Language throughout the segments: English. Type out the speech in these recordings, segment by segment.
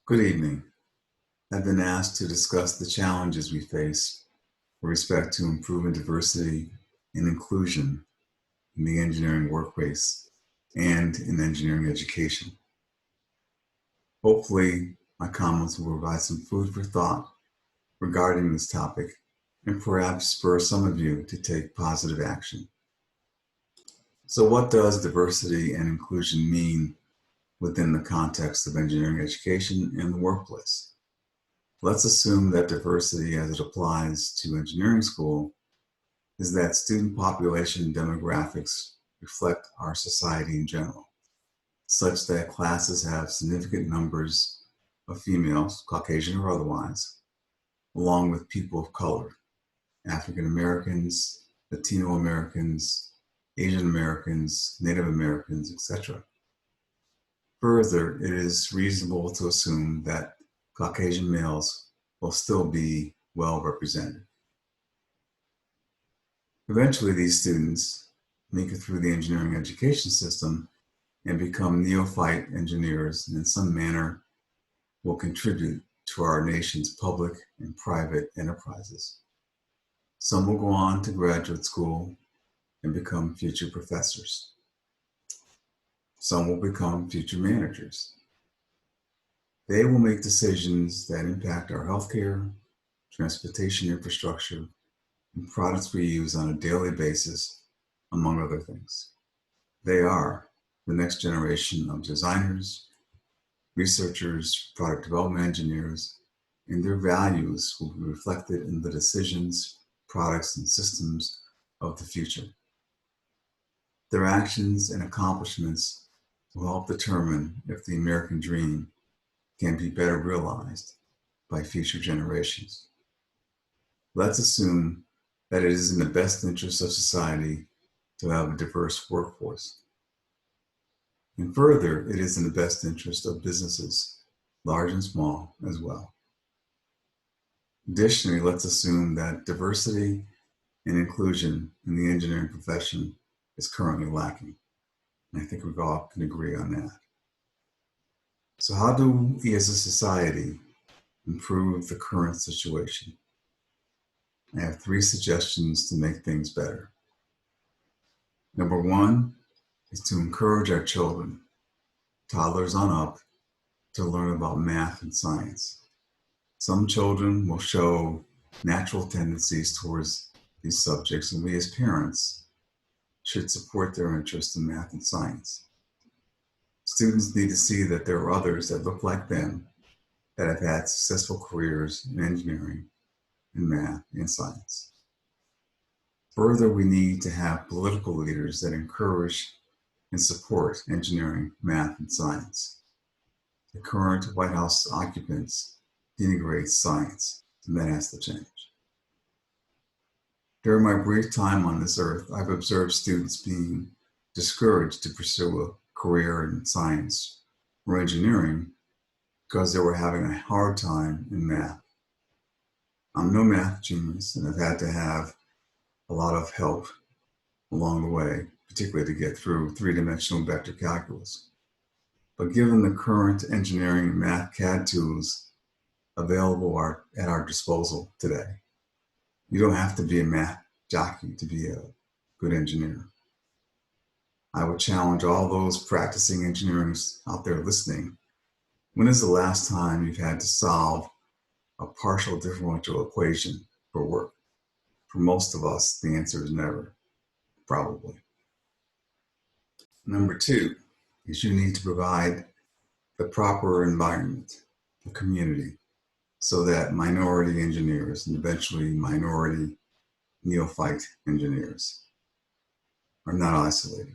Good evening. I've been asked to discuss the challenges we face with respect to improving diversity and inclusion in the engineering workplace and in engineering education. Hopefully, my comments will provide some food for thought regarding this topic and perhaps spur some of you to take positive action. So what does diversity and inclusion mean within the context of engineering education and the workplace? Let's assume that diversity as it applies to engineering school is that student population demographics reflect our society in general, such that classes have significant numbers of females, Caucasian or otherwise, along with people of color, African Americans, Latino Americans, Asian Americans, Native Americans, etc. Further, it is reasonable to assume that Caucasian males will still be well represented. Eventually, these students make it through the engineering education system and become neophyte engineers, and in some manner will contribute to our nation's public and private enterprises. Some will go on to graduate school and become future professors. Some will become future managers. They will make decisions that impact our healthcare, transportation infrastructure, and products we use on a daily basis, among other things. They are the next generation of designers, researchers, product development engineers, and their values will be reflected in the decisions, products, and systems of the future. Their actions and accomplishments will help determine if the American dream can be better realized by future generations. Let's assume that it is in the best interest of society to have a diverse workforce. And further, it is in the best interest of businesses, large and small, as well. Additionally, let's assume that diversity and inclusion in the engineering profession is currently lacking. And I think we all can agree on that. So how do we as a society improve the current situation? I have 3 suggestions to make things better. Number 1 is to encourage our children, toddlers on up, to learn about math and science. Some children will show natural tendencies towards these subjects, and we as parents should support their interest in math and science. Students need to see that there are others that look like them that have had successful careers in engineering, in math, and science. Further, we need to have political leaders that encourage and support engineering, math, and science. The current White House occupants denigrate science, and that has to change. During my brief time on this earth, I've observed students being discouraged to pursue a career in science or engineering because they were having a hard time in math. I'm no math genius, and I've had to have a lot of help along the way, particularly to get through 3-dimensional vector calculus. But given the current engineering and math CAD tools available at our disposal today, you don't have to be a math jockey to be a good engineer. I would challenge all those practicing engineers out there listening. When is the last time you've had to solve a partial differential equation for work? For most of us, the answer is never, probably. Number 2 is you need to provide the proper environment, the community, so that minority engineers and eventually minority neophyte engineers are not isolated.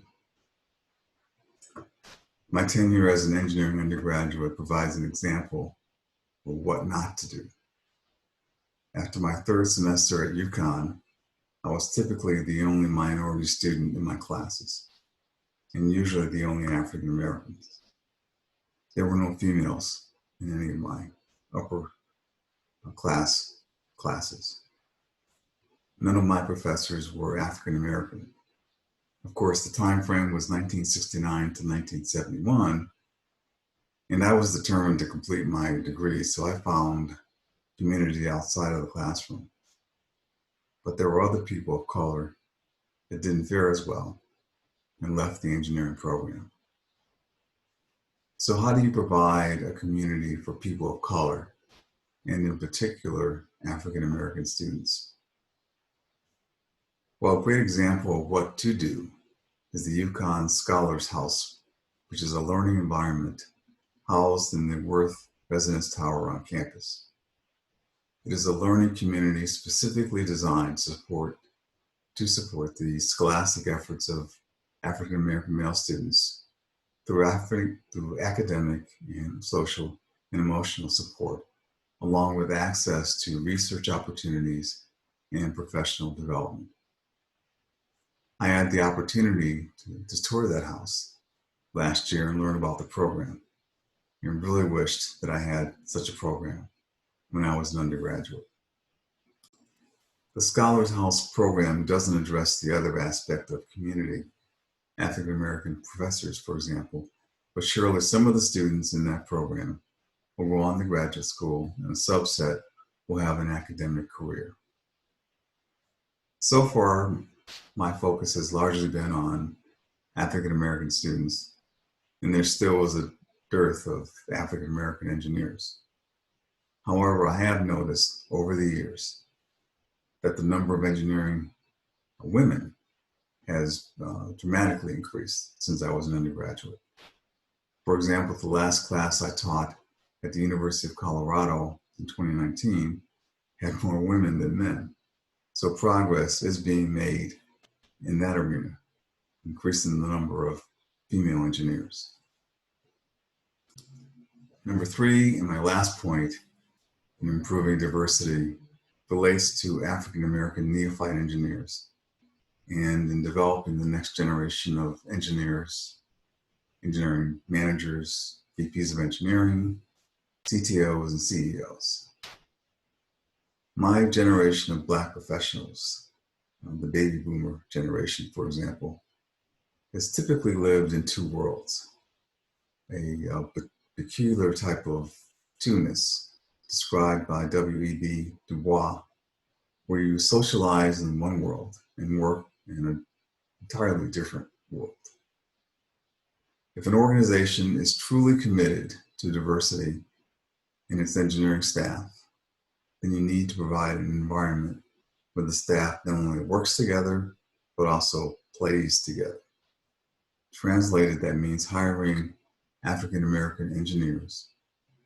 My tenure as an engineering undergraduate provides an example of what not to do. After my 3rd semester at Yukon, I was typically the only minority student in my classes, and usually the only African Americans. There were no females in any of my upper classes. None of my professors were African American. Of course, the time frame was 1969 to 1971, And I was determined to complete my degree, so I found community outside of the classroom. But there were other people of color that didn't fare as well and left the engineering program. So how do you provide a community for people of color, and in particular, African American students? Well, a great example of what to do is the Yukon Scholars House, which is a learning environment housed in the Worth Residence Tower on campus. It is a learning community specifically designed to support the scholastic efforts of African American male students through academic and social and emotional support, along with access to research opportunities and professional development. I had the opportunity to tour that house last year and learn about the program, and really wished that I had such a program when I was an undergraduate. The Scholars House program doesn't address the other aspect of community, African American professors, for example, but surely some of the students in that program will go on to graduate school, and a subset will have an academic career. So far, my focus has largely been on African American students, and there still is a dearth of African American engineers. However, I have noticed over the years that the number of engineering women has dramatically increased since I was an undergraduate. For example, the last class I taught at the University of Colorado in 2019 had more women than men. So progress is being made in that arena, increasing the number of female engineers. Number 3, and my last point in improving diversity, relates to African American neophyte engineers and in developing the next generation of engineers, engineering managers, VPs of engineering, CTOs, and CEOs. My generation of Black professionals, the baby boomer generation, for example, has typically lived in two worlds. A peculiar type of two-ness described by W.E.B. Du Bois, where you socialize in one world and work in an entirely different world. If an organization is truly committed to diversity in its engineering staff, then you need to provide an environment where the staff not only works together, but also plays together. Translated, that means hiring African American engineers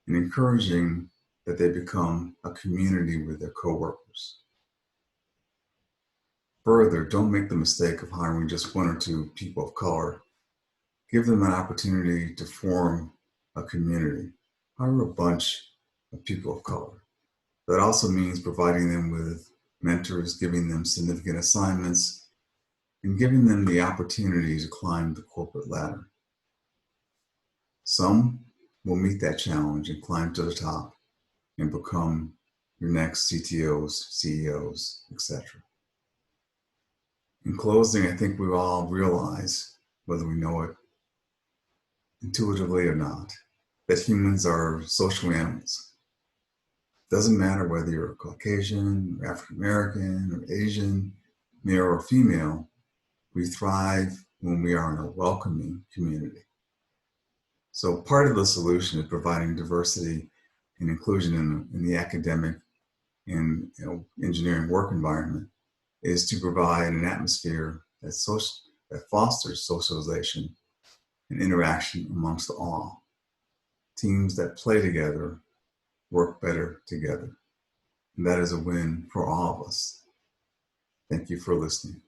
and encouraging that they become a community with their coworkers. Further, don't make the mistake of hiring just one or two people of color. Give them an opportunity to form a community. Hire a bunch of people of color. That also means providing them with mentors, giving them significant assignments, and giving them the opportunity to climb the corporate ladder. Some will meet that challenge and climb to the top and become your next CTOs, CEOs, etc. In closing, I think we all realize, whether we know it intuitively or not, that humans are social animals. Doesn't matter whether you're Caucasian, or African American, or Asian, male or female, we thrive when we are in a welcoming community. So part of the solution is providing diversity and inclusion in the academic and engineering work environment is to provide an atmosphere that fosters socialization and interaction amongst all. Teams that play together work better together. And that is a win for all of us. Thank you for listening.